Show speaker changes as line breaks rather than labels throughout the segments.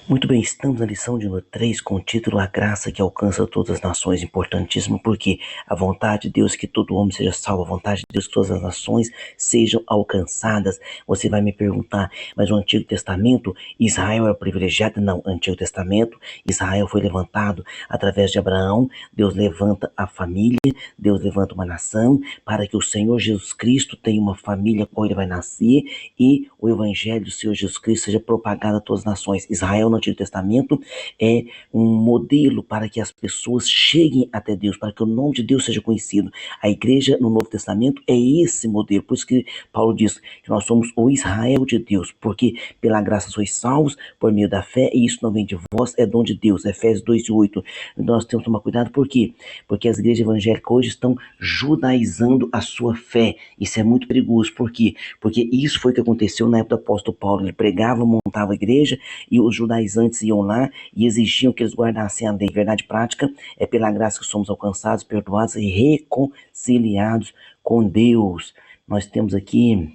Muito bem, estamos na lição de número 3 com o título A Graça que Alcança Todas as Nações. Importantíssimo porque a vontade de Deus é que todo homem seja salvo, a vontade de Deus é que todas as nações sejam alcançadas. Você vai me perguntar, mas o Antigo Testamento, Israel era privilegiado? Não, o Antigo Testamento, Israel foi levantado através de Abraão. Deus levanta a família, Deus levanta uma nação para que o Senhor Jesus Cristo tenha uma família com ele vai nascer e o Evangelho do Senhor Jesus Cristo seja propagado a todas as nações. Israel no Antigo Testamento é um modelo para que as pessoas cheguem até Deus, para que o nome de Deus seja conhecido. A igreja no Novo Testamento é esse modelo, por isso que Paulo diz que nós somos o Israel de Deus, porque pela graça sois salvos por meio da fé, e isso não vem de vós, é dom de Deus. Efésios 2:8. Então nós temos que tomar cuidado, por quê? Porque as igrejas evangélicas hoje estão judaizando a sua fé. Isso é muito perigoso, por quê? Porque isso foi o que aconteceu na época do apóstolo Paulo. Ele pregava, montava a igreja e os judaizantes iam lá e exigiam que eles guardassem a lei. Verdade prática é pela graça que somos alcançados, perdoados e reconciliados com Deus. Nós temos aqui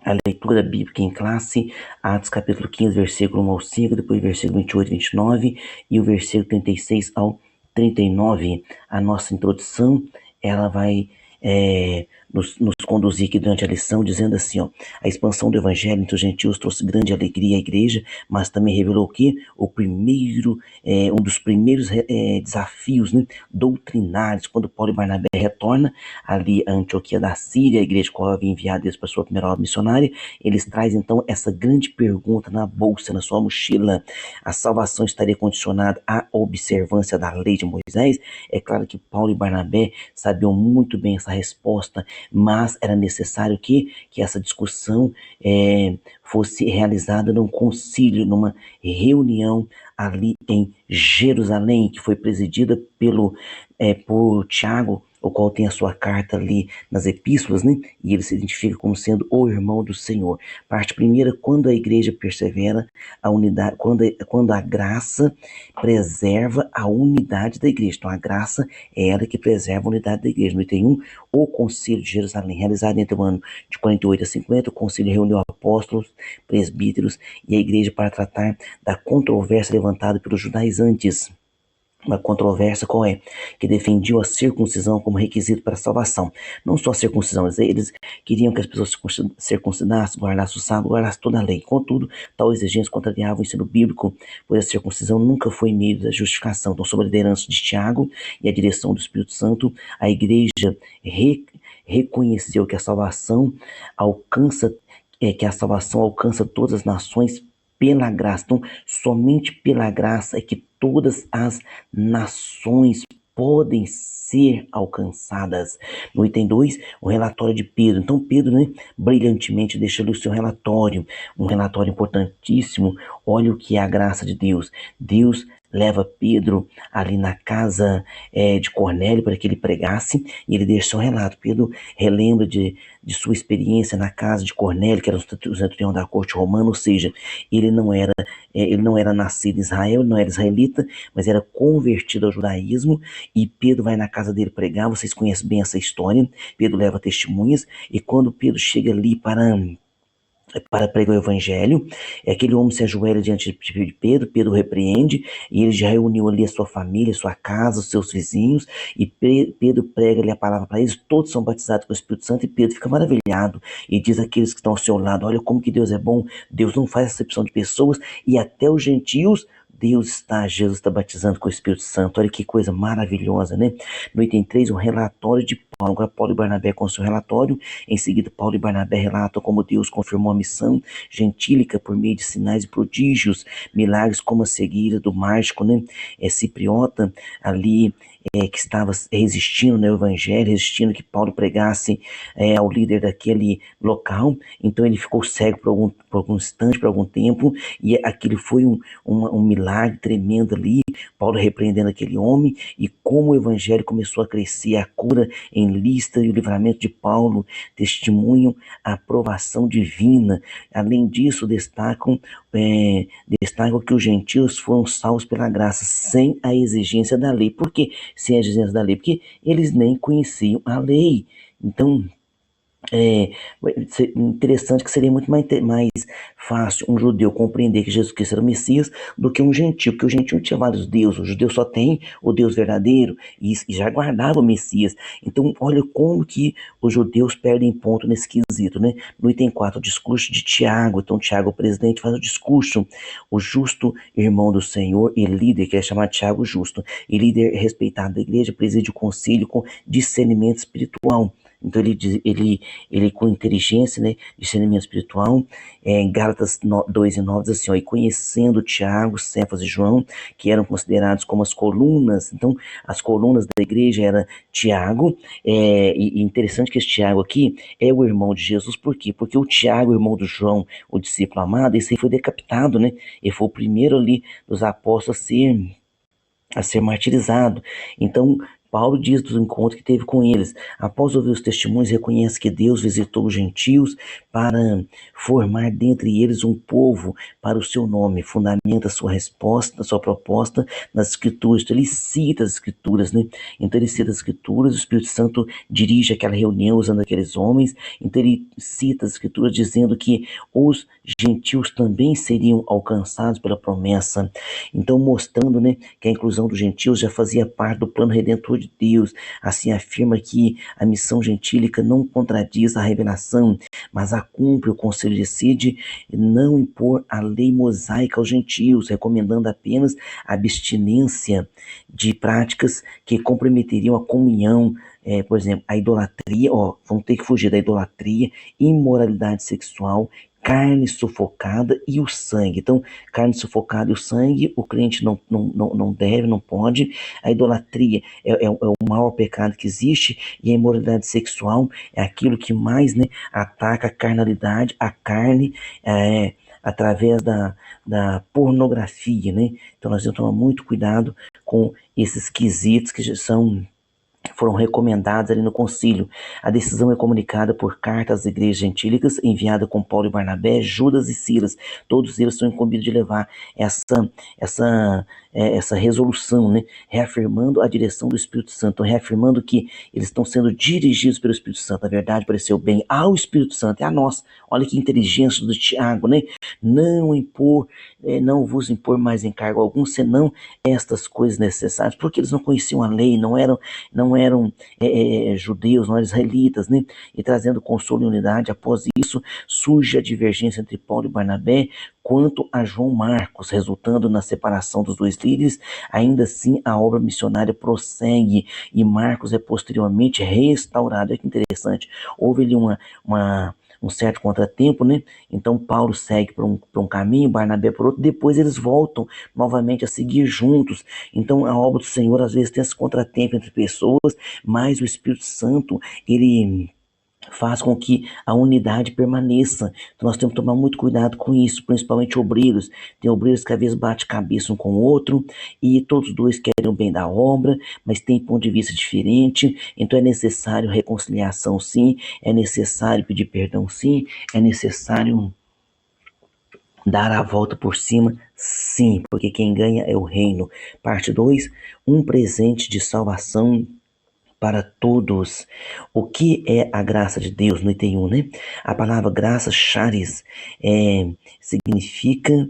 a leitura bíblica em classe, Atos capítulo 15, versículo 1 ao 5, depois versículo 28 e 29 e o versículo 36 ao 39. A nossa introdução, ela vai nos conduzir aqui durante a lição, dizendo assim, ó, a expansão do evangelho entre os gentios trouxe grande alegria à igreja, mas também revelou o quê? Um dos primeiros desafios, né, doutrinários, quando Paulo e Barnabé retornam ali a Antioquia da Síria, a igreja que havia enviado eles para sua primeira obra missionária, eles trazem então essa grande pergunta na bolsa, na sua mochila: a salvação estaria condicionada à observância da lei de Moisés? É claro que Paulo e Barnabé sabiam muito bem essa resposta, mas era necessário que essa discussão fosse realizada num concílio, numa reunião ali em Jerusalém, que foi presidida por Tiago, o qual tem a sua carta ali nas epístolas, né? E ele se identifica como sendo o irmão do Senhor. Parte primeira, quando a igreja persevera a unidade, quando a graça preserva a unidade da igreja. Então a graça é ela que preserva a unidade da igreja. No item 1, o Concílio de Jerusalém, realizado entre o ano de 48 a 50, o concílio reuniu apóstolos, presbíteros e a igreja para tratar da controvérsia levantada pelos judaizantes. Uma controvérsia qual é? Que defendiam a circuncisão como requisito para a salvação. Não só a circuncisão, eles queriam que as pessoas se circuncidassem, guardassem o sábado, guardassem toda a lei. Contudo, tal exigência contrariava o ensino bíblico, pois a circuncisão nunca foi meio da justificação. Então, sob a liderança de Tiago e a direção do Espírito Santo, a igreja reconheceu que a salvação alcança todas as nações pela graça. Então, somente pela graça é que todas as nações podem ser alcançadas. No item 2, o relatório de Pedro. Então, Pedro, né, brilhantemente deixa ali o seu relatório, um relatório importantíssimo. Olha o que é a graça de Deus. Deus leva Pedro ali na casa de Cornélio para que ele pregasse, e ele deixa seu relato. Pedro relembra de sua experiência na casa de Cornélio, que era o centurião da corte romana, ou seja, ele não era nascido em Israel, ele não era israelita, mas era convertido ao judaísmo, e Pedro vai na casa dele pregar. Vocês conhecem bem essa história. Pedro leva testemunhas, e quando Pedro chega ali para pregar o evangelho, aquele homem se ajoelha diante de Pedro, Pedro repreende, e ele já reuniu ali a sua família, a sua casa, os seus vizinhos, e Pedro prega ali a palavra para eles, todos são batizados com o Espírito Santo, e Pedro fica maravilhado, e diz àqueles que estão ao seu lado: olha como que Deus é bom, Deus não faz acepção de pessoas, e até os gentios Jesus está batizando com o Espírito Santo. Olha que coisa maravilhosa, né? No item 3, um relatório de Paulo. Agora Paulo e Barnabé com seu relatório. Em seguida, Paulo e Barnabé relatam como Deus confirmou a missão gentílica por meio de sinais e prodígios, milagres como a cegueira do mágico, né? Cipriota, ali, que estava resistindo, né, ao evangelho, resistindo que Paulo pregasse ao líder daquele local. Então ele ficou cego por algum instante, por algum tempo, e aquilo foi um milagre tremendo ali. Paulo repreendendo aquele homem, e como o evangelho começou a crescer, a cura em Listra e o livramento de Paulo testemunham a aprovação divina. Além disso, destacam que os gentios foram salvos pela graça, sem a exigência da lei. Por que sem a exigência da lei? Porque eles nem conheciam a lei. Então, é interessante que seria muito mais fácil um judeu compreender que Jesus Cristo era o Messias do que um gentil, porque o gentil tinha vários deuses, o judeu só tem o Deus verdadeiro e já guardava o Messias. Então, olha como que os judeus perdem ponto nesse quesito, né? No item 4, o discurso de Tiago. Então, Tiago, o presidente, faz o discurso, o justo irmão do Senhor e líder, que é chamado Tiago Justo, e líder respeitado da igreja, preside o concílio com discernimento espiritual. Então ele com inteligência, né, discernimento espiritual, em Gálatas 2:9 diz assim, ó, e conhecendo Tiago, Cefas e João, que eram considerados como as colunas, então as colunas da igreja era Tiago, e interessante que esse Tiago aqui é o irmão de Jesus, por quê? Porque o Tiago, irmão do João, o discípulo amado, esse aí foi decapitado, né, ele foi o primeiro ali dos apóstolos a ser martirizado. Então, Paulo diz do encontro que teve com eles. Após ouvir os testemunhos, reconhece que Deus visitou os gentios para formar dentre eles um povo para o seu nome. Fundamenta sua resposta, sua proposta nas escrituras. Então, ele cita as escrituras, né? Então, ele cita as escrituras, o Espírito Santo dirige aquela reunião usando aqueles homens. Então, ele cita as escrituras dizendo que os gentios também seriam alcançados pela promessa. Então, mostrando, né, que a inclusão dos gentios já fazia parte do plano redentor de Deus. Assim afirma que a missão gentílica não contradiz a revelação, mas a cumpre. O conselho decide não impor a lei mosaica aos gentios, recomendando apenas a abstinência de práticas que comprometeriam a comunhão, por exemplo, a idolatria, vão ter que fugir da idolatria, imoralidade sexual, carne sufocada e o sangue. Então, carne sufocada e o sangue, o crente não deve, não pode. A idolatria é o maior pecado que existe, e a imoralidade sexual é aquilo que mais, né, ataca a carnalidade, a carne, através da pornografia, né? Então nós temos que tomar muito cuidado com esses quesitos que já foram recomendados ali no concílio. A decisão é comunicada por carta às igrejas gentílicas, enviada com Paulo e Barnabé, Judas e Silas. Todos eles são incumbidos de levar essa resolução, né? Reafirmando a direção do Espírito Santo, reafirmando que eles estão sendo dirigidos pelo Espírito Santo. A verdade pareceu bem ao Espírito Santo, é a nós. Olha que inteligência do Tiago, né? Não vos impor mais encargo algum, senão estas coisas necessárias, porque eles não conheciam a lei, não eram judeus, não eram israelitas, né? E trazendo consolo e unidade. Após isso, surge a divergência entre Paulo e Barnabé quanto a João Marcos, resultando na separação dos dois líderes. Ainda assim, a obra missionária prossegue e Marcos é posteriormente restaurado. Olha que interessante. Houve ali um certo contratempo, né? Então Paulo segue para um caminho, Barnabé por outro, depois eles voltam novamente a seguir juntos. Então a obra do Senhor às vezes tem esse contratempo entre pessoas, mas o Espírito Santo, ele faz com que a unidade permaneça. Então nós temos que tomar muito cuidado com isso, principalmente obreiros. Tem obreiros que às vezes bate cabeça um com o outro e todos dois querem o bem da obra, mas tem ponto de vista diferente. Então é necessário reconciliação, sim, é necessário pedir perdão, sim, é necessário dar a volta por cima, sim, porque quem ganha é o reino. Parte 2: um presente de salvação para todos. O que é a graça de Deus? No item 1, né? A palavra graça, charis, significa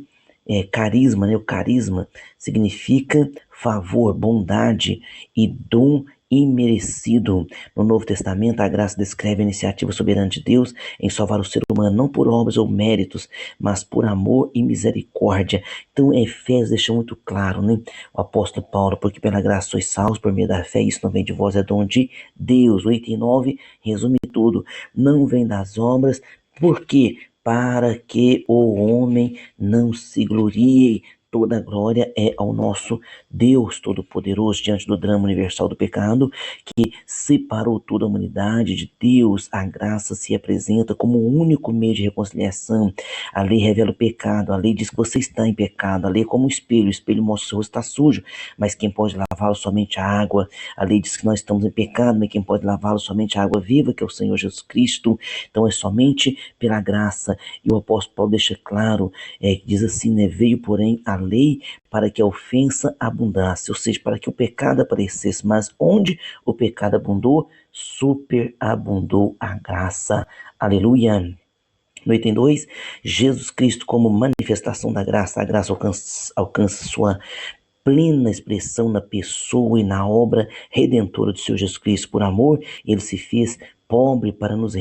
carisma, né? O carisma significa favor, bondade e dom imerecido. No Novo Testamento, a graça descreve a iniciativa soberana de Deus em salvar o ser humano, não por obras ou méritos, mas por amor e misericórdia. Então, Efésios deixa muito claro, né? O apóstolo Paulo, porque pela graça sois salvos por meio da fé, isso não vem de vós, é dom de Deus. O item 9 resume tudo. Não vem das obras, por quê? Para que o homem não se glorie. Toda a glória é ao nosso Deus Todo-Poderoso diante do drama universal do pecado que separou toda a humanidade de Deus. A graça se apresenta como o único meio de reconciliação. A lei revela o pecado, a lei diz que você está em pecado, a lei é como um espelho, o espelho mostra que o seu rosto está sujo, mas quem pode lavá-lo somente a água. A lei diz que nós estamos em pecado, mas quem pode lavá-lo somente a água viva, que é o Senhor Jesus Cristo. Então é somente pela graça. E o apóstolo Paulo deixa claro, que diz assim, né, veio porém a lei para que a ofensa abundasse, ou seja, para que o pecado aparecesse. Mas onde o pecado abundou, superabundou a graça. Aleluia. No item 2, Jesus Cristo como manifestação da graça. A graça alcança sua plena expressão na pessoa e na obra redentora do Senhor Jesus Cristo. Por amor, ele se fez pobre para nos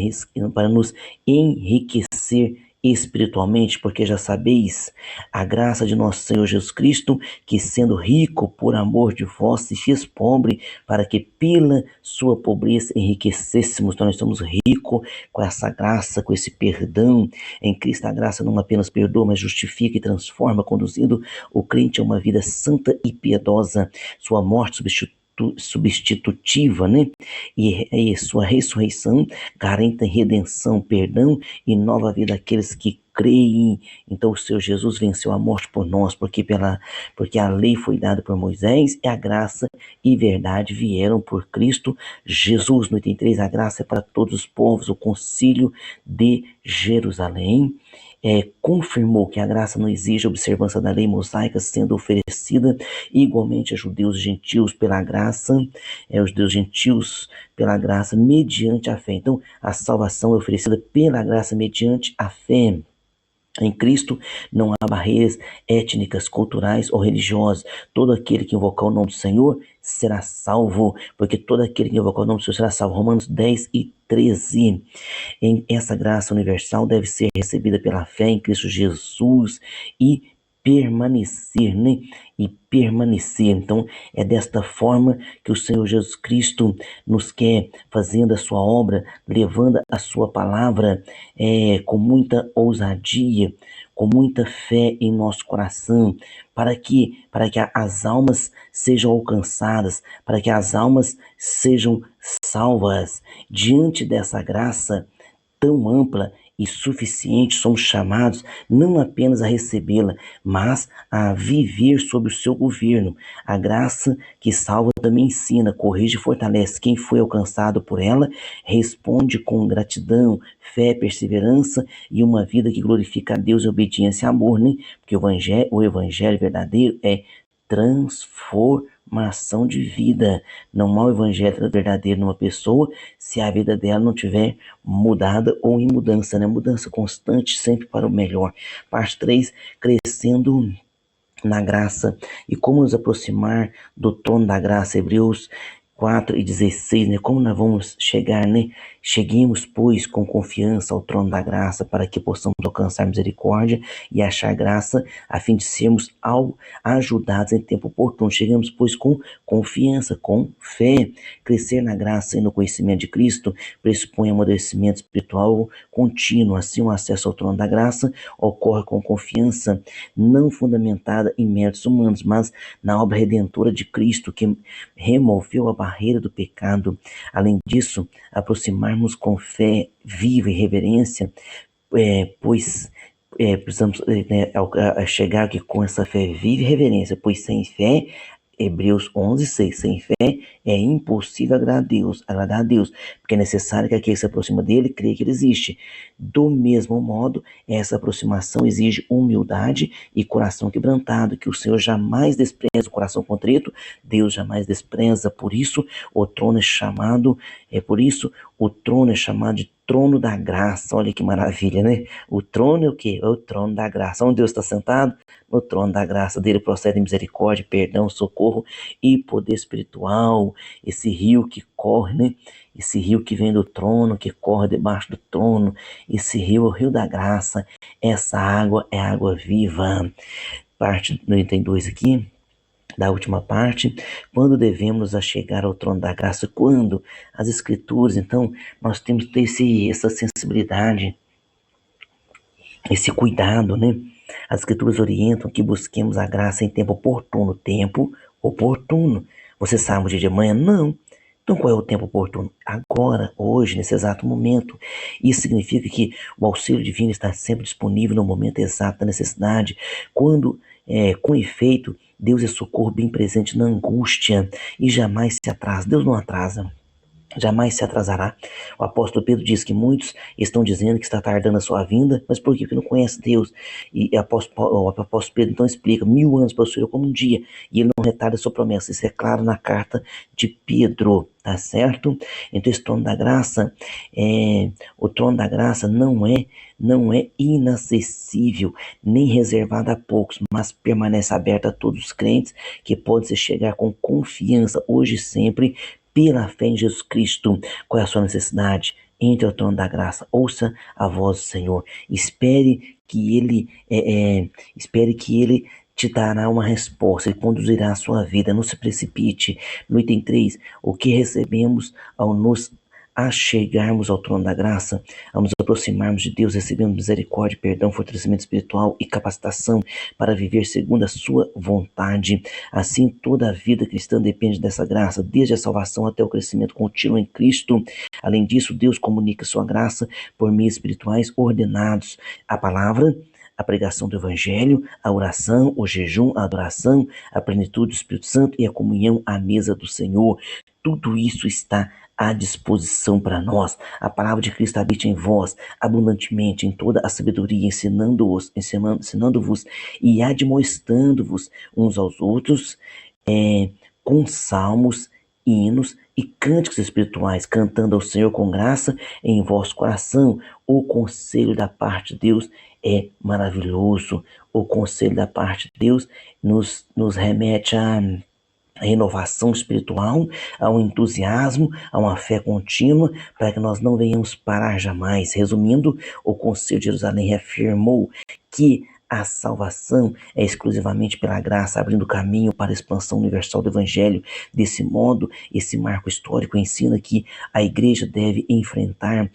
enriquecer espiritualmente, porque já sabeis a graça de nosso Senhor Jesus Cristo, que sendo rico por amor de vós, se fez pobre, para que pela sua pobreza enriquecêssemos. Então nós estamos ricos com essa graça, com esse perdão. Em Cristo a graça não apenas perdoa, mas justifica e transforma, conduzindo o crente a uma vida santa e piedosa. Sua morte substitutiva, né? E sua ressurreição garante redenção, perdão e nova vida àqueles que creem. Então o Senhor Jesus venceu a morte por nós, porque a lei foi dada por Moisés e a graça e verdade vieram por Cristo Jesus. No item 3, a graça é para todos os povos. O concílio de Jerusalém confirmou que a graça não exige a observância da lei mosaica, sendo oferecida igualmente a judeus e gentios pela graça, os judeus gentios pela graça mediante a fé. Então, a salvação é oferecida pela graça mediante a fé. Em Cristo não há barreiras étnicas, culturais ou religiosas. Todo aquele que invocar o nome do Senhor será salvo, porque todo aquele que invocar o nome do Senhor será salvo. Romanos 10:13. Essa graça universal deve ser recebida pela fé em Cristo Jesus e permanecer, né? E permanecer. Então, é desta forma que o Senhor Jesus Cristo nos quer, fazendo a sua obra, levando a sua palavra com muita ousadia, com muita fé em nosso coração, para que as almas sejam alcançadas, para que as almas sejam salvas. Diante dessa graça tão ampla e suficiente, somos chamados não apenas a recebê-la, mas a viver sob o seu governo. A graça que salva também ensina, corrige e fortalece. Quem foi alcançado por ela responde com gratidão, fé, perseverança e uma vida que glorifica a Deus e obediência e amor, né? Porque o evangelho verdadeiro é transformação de vida. Não há o evangelho verdadeiro numa pessoa se a vida dela não tiver mudada ou em mudança, né? Mudança constante, sempre para o melhor. Parte 3, crescendo na graça. E como nos aproximar do trono da graça? Hebreus 4:16, né? Como nós vamos chegar, né? Cheguemos, pois, com confiança ao trono da graça, para que possamos alcançar misericórdia e achar graça, a fim de sermos ajudados em tempo oportuno. Chegamos, pois, com confiança, com fé. Crescer na graça e no conhecimento de Cristo pressupõe amadurecimento espiritual contínuo. Assim, o acesso ao trono da graça ocorre com confiança, não fundamentada em méritos humanos, mas na obra redentora de Cristo, que removeu a barreira do pecado. Além disso, aproximarmos com fé viva e reverência, pois precisamos chegar aqui com essa fé viva e reverência, pois sem fé, Hebreus 11:6, sem fé é impossível agradar a Deus, porque é necessário que aquele que se aproxima dele creia que ele existe. Do mesmo modo, essa aproximação exige humildade e coração quebrantado, que o Senhor jamais despreza. O coração contrito, Deus jamais despreza. Por isso o trono é chamado de trono da graça. Olha que maravilha, né? O trono é o quê? É o trono da graça. Onde Deus está sentado? No trono da graça. Dele procede misericórdia, perdão, socorro e poder espiritual. Esse rio que corre, né? Esse rio que vem do trono, que corre debaixo do trono. Esse rio é o rio da graça. Essa água é água viva. Parte do item 2 aqui, da última parte, quando devemos nos achegar ao trono da graça? Quando? As Escrituras. Então, nós temos que ter essa sensibilidade, esse cuidado, né? As Escrituras orientam que busquemos a graça em tempo oportuno. Tempo oportuno. Você sabe o dia de amanhã? Não. Então, qual é o tempo oportuno? Agora, hoje, nesse exato momento. Isso significa que o auxílio divino está sempre disponível no momento exato da necessidade. Quando, com efeito, Deus é socorro bem presente na angústia e jamais se atrasa. Deus não atrasa. jamais se atrasará. O apóstolo Pedro diz que muitos estão dizendo que está tardando a sua vinda, mas por quê? Porque não conhece Deus. E o apóstolo Pedro então explica: 1000 anos passaram como um dia, e ele não retarda a sua promessa. Isso é claro na carta de Pedro, tá certo? Então esse trono da graça, o trono da graça não é inacessível, nem reservado a poucos, mas permanece aberto a todos os crentes que podem se chegar com confiança, hoje e sempre, pela fé em Jesus Cristo. Qual é a sua necessidade? Entre ao trono da graça, ouça a voz do Senhor, espere que Ele te dará uma resposta, Ele conduzirá a sua vida, não se precipite. No item 3, o que recebemos ao nos achegarmos ao trono da graça, ao nos aproximarmos de Deus, recebemos misericórdia, perdão, fortalecimento espiritual e capacitação para viver segundo a sua vontade. Assim, toda a vida cristã depende dessa graça, desde a salvação até o crescimento contínuo em Cristo. Além disso, Deus comunica sua graça por meios espirituais ordenados: a palavra, a pregação do Evangelho, a oração, o jejum, a adoração, a plenitude do Espírito Santo e a comunhão à mesa do Senhor. Tudo isso está à disposição para nós. A palavra de Cristo habita em vós abundantemente, em toda a sabedoria, ensinando-vos e admoestando-vos uns aos outros, com salmos, hinos e cânticos espirituais, cantando ao Senhor com graça em vosso coração. O conselho da parte de Deus é maravilhoso. O conselho da parte de Deus nos remete a renovação espiritual, a um entusiasmo, a uma fé contínua, para que nós não venhamos parar jamais. Resumindo, o Conselho de Jerusalém reafirmou que a salvação é exclusivamente pela graça, abrindo caminho para a expansão universal do Evangelho. Desse modo, esse marco histórico ensina que a igreja deve enfrentar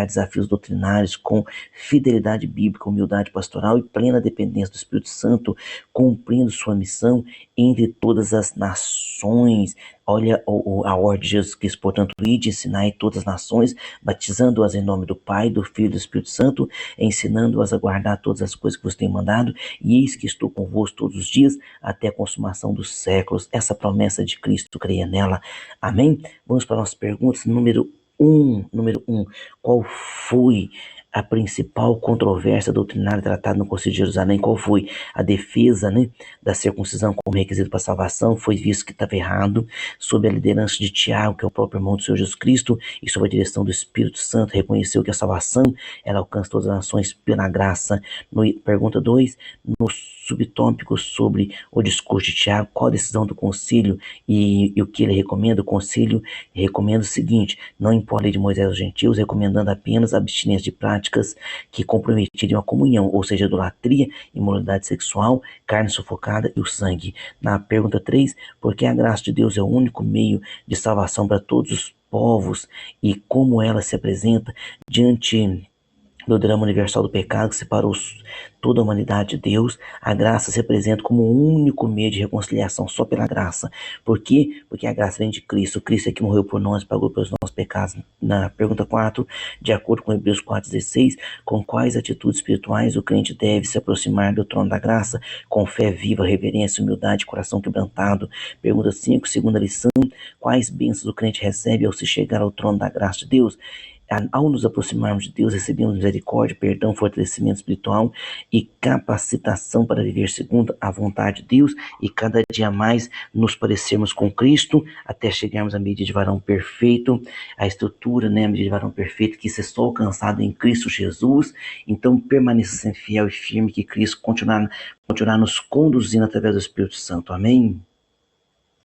desafios doutrinários com fidelidade bíblica, humildade pastoral e plena dependência do Espírito Santo, cumprindo sua missão entre todas as nações. Olha a ordem de Jesus Cristo: portanto, ide, ensinai todas as nações, batizando-as em nome do Pai, do Filho e do Espírito Santo, ensinando-as a guardar todas as coisas que vos tenho mandado, e eis que estou convosco todos os dias, até a consumação dos séculos. Essa promessa de Cristo, creia nela. Amém? Vamos para nossas perguntas. Número 1. Qual foi a principal controvérsia doutrinária tratada no Concílio de Jerusalém? Qual foi a defesa, da circuncisão como requisito para a salvação? Foi visto que estava errado, sob a liderança de Tiago, que é o próprio irmão do Senhor Jesus Cristo, e sob a direção do Espírito Santo, reconheceu que a salvação, ela alcança todas as nações pela graça. Pergunta 2, no subtópico sobre o discurso de Tiago, qual a decisão do concílio e o que ele recomenda? O concílio recomenda o seguinte: não impõe a lei de Moisés aos gentios, recomendando apenas a abstinência de práticas que comprometiriam a comunhão, ou seja, idolatria, imoralidade sexual, carne sufocada e o sangue. Na pergunta 3, porque a graça de Deus é o único meio de salvação para todos os povos e como ela se apresenta diante do drama universal do pecado que separou toda a humanidade de Deus. A graça se apresenta como o único meio de reconciliação, só pela graça. Por quê? Porque a graça vem de Cristo. Cristo é que morreu por nós, pagou pelos nossos pecados. Na pergunta 4, de acordo com Hebreus 4,16, com quais atitudes espirituais o crente deve se aproximar do trono da graça? Com fé viva, reverência, humildade, coração quebrantado. Pergunta 5, segunda lição, quais bênçãos o crente recebe ao se chegar ao trono da graça de Deus? Ao nos aproximarmos de Deus, recebemos misericórdia, perdão, fortalecimento espiritual e capacitação para viver segundo a vontade de Deus e cada dia mais nos parecermos com Cristo até chegarmos à medida de varão perfeito. A estrutura, a medida de varão perfeito, que isso é só alcançado em Cristo Jesus. Então permaneça sempre fiel e firme, que Cristo continuará nos conduzindo através do Espírito Santo. Amém?